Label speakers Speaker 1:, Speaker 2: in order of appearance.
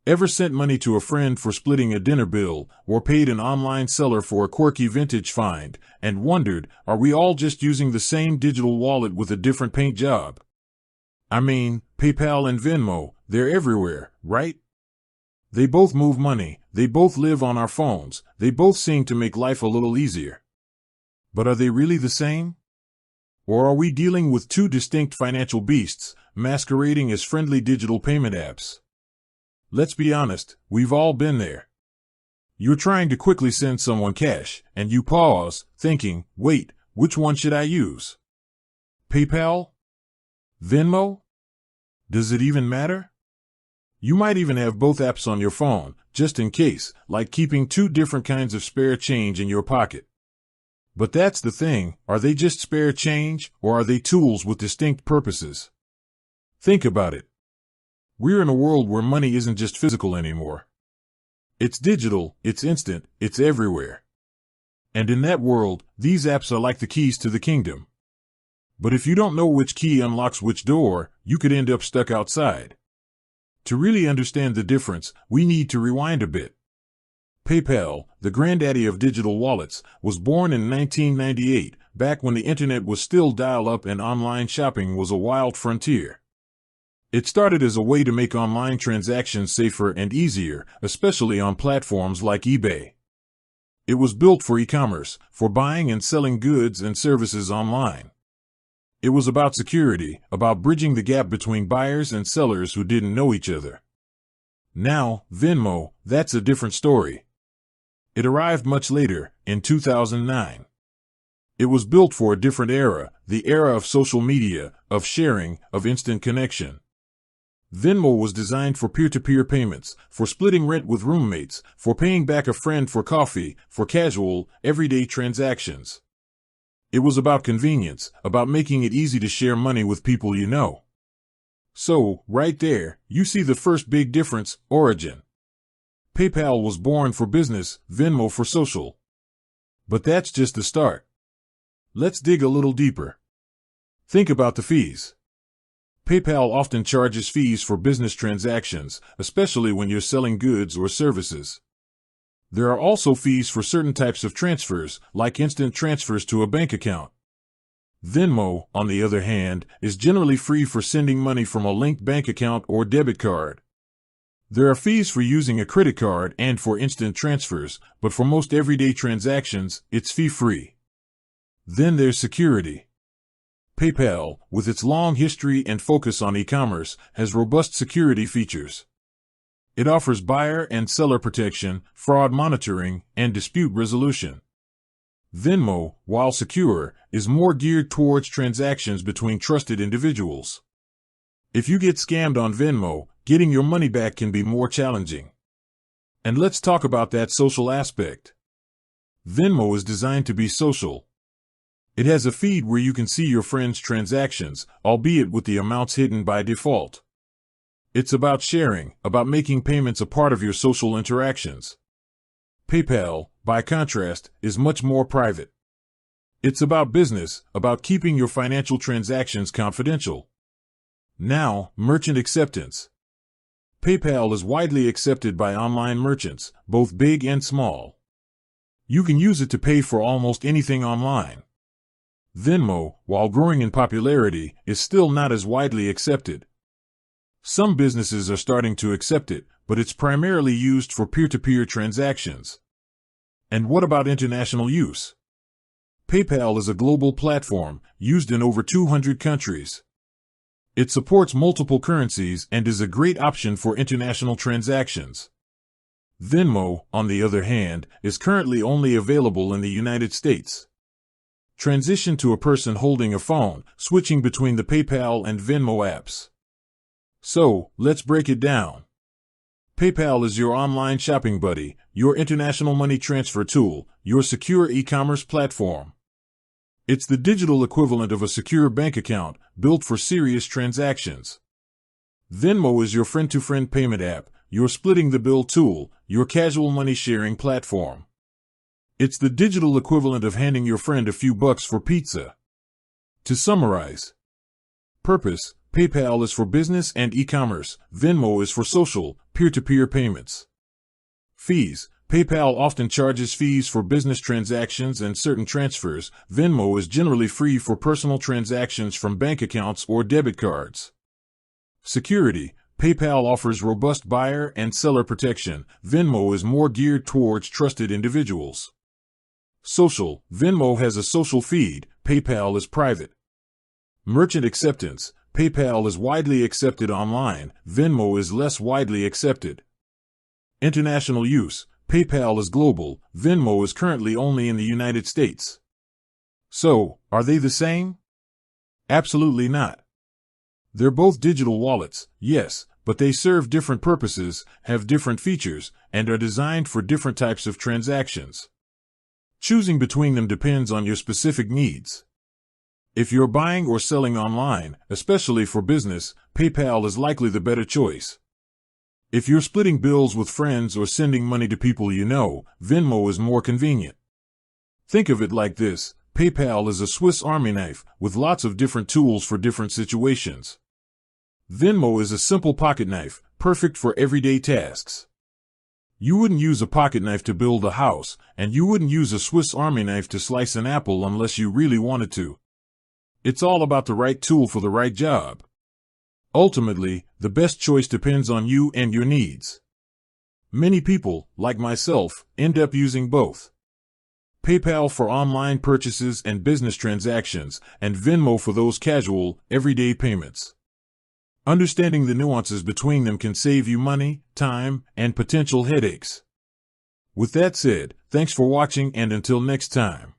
Speaker 1: Ever sent money to a friend for splitting a dinner bill, or paid an online seller for a quirky vintage find, and wondered, are we all just using the same digital wallet with a different paint job? I mean, PayPal and Venmo, they're everywhere, right? They both move money, they both live on our phones, they both seem to make life a little easier. But are they really the same? Or are we dealing with two distinct financial beasts, masquerading as friendly digital payment apps? Let's be honest, we've all been there. You're trying to quickly send someone cash, and you pause, thinking, wait, which one should I use? PayPal? Venmo? Does it even matter? You might even have both apps on your phone, just in case, like keeping two different kinds of spare change in your pocket. But that's the thing, are they just spare change, or are they tools with distinct purposes? Think about it. We're in a world where money isn't just physical anymore. It's digital, it's instant, it's everywhere. And in that world, these apps are like the keys to the kingdom. But if you don't know which key unlocks which door, you could end up stuck outside. To really understand the difference, we need to rewind a bit. PayPal, the granddaddy of digital wallets, was born in 1998, back when the internet was still dial-up and online shopping was a wild frontier. It started as a way to make online transactions safer and easier, especially on platforms like eBay. It was built for e-commerce, for buying and selling goods and services online. It was about security, about bridging the gap between buyers and sellers who didn't know each other. Now, Venmo, that's a different story. It arrived much later, in 2009. It was built for a different era, the era of social media, of sharing, of instant connection. Venmo was designed for peer-to-peer payments, for splitting rent with roommates, for paying back a friend for coffee, for casual, everyday transactions. It was about convenience, about making it easy to share money with people you know. So, right there, you see the first big difference, origin. PayPal was born for business, Venmo for social. But that's just the start. Let's dig a little deeper. Think about the fees. PayPal often charges fees for business transactions, especially when you're selling goods or services. There are also fees for certain types of transfers, like instant transfers to a bank account. Venmo, on the other hand, is generally free for sending money from a linked bank account or debit card. There are fees for using a credit card and for instant transfers, but for most everyday transactions, it's fee-free. Then there's security. PayPal, with its long history and focus on e-commerce, has robust security features. It offers buyer and seller protection, fraud monitoring, and dispute resolution. Venmo, while secure, is more geared towards transactions between trusted individuals. If you get scammed on Venmo, getting your money back can be more challenging. And let's talk about that social aspect. Venmo is designed to be social. It has a feed where you can see your friends' transactions, albeit with the amounts hidden by default. It's about sharing, about making payments a part of your social interactions. PayPal, by contrast, is much more private. It's about business, about keeping your financial transactions confidential. Now, merchant acceptance. PayPal is widely accepted by online merchants, both big and small. You can use it to pay for almost anything online. Venmo, while growing in popularity, is still not as widely accepted. Some businesses are starting to accept it, but it's primarily used for peer-to-peer transactions. And what about international use? PayPal is a global platform, used in over 200 countries. It supports multiple currencies and is a great option for international transactions. Venmo, on the other hand, is currently only available in the United States. Transition to a person holding a phone, switching between the PayPal and Venmo apps. So, let's break it down. PayPal is your online shopping buddy, your international money transfer tool, your secure e-commerce platform. It's the digital equivalent of a secure bank account, built for serious transactions. Venmo is your friend-to-friend payment app, your splitting the bill tool, your casual money sharing platform. It's the digital equivalent of handing your friend a few bucks for pizza. To summarize, purpose, PayPal is for business and e-commerce. Venmo is for social, peer-to-peer payments. Fees. PayPal often charges fees for business transactions and certain transfers. Venmo is generally free for personal transactions from bank accounts or debit cards. Security. PayPal offers robust buyer and seller protection. Venmo is more geared towards trusted individuals. Social. Venmo has a social feed. PayPal is private. Merchant acceptance. PayPal is widely accepted online. Venmo is less widely accepted. International use. PayPal is global. Venmo is currently only in the United States. So, are they the same? Absolutely not. They're both digital wallets, yes, but they serve different purposes, have different features, and are designed for different types of transactions. Choosing between them depends on your specific needs. If you're buying or selling online, especially for business, PayPal is likely the better choice. If you're splitting bills with friends or sending money to people you know, Venmo is more convenient. Think of it like this: PayPal is a Swiss Army knife with lots of different tools for different situations. Venmo is a simple pocket knife, perfect for everyday tasks. You wouldn't use a pocket knife to build a house, and you wouldn't use a Swiss Army knife to slice an apple unless you really wanted to. It's all about the right tool for the right job. Ultimately, the best choice depends on you and your needs. Many people, like myself, end up using both. PayPal for online purchases and business transactions, and Venmo for those casual, everyday payments. Understanding the nuances between them can save you money, time, and potential headaches. With that said, thanks for watching, and until next time.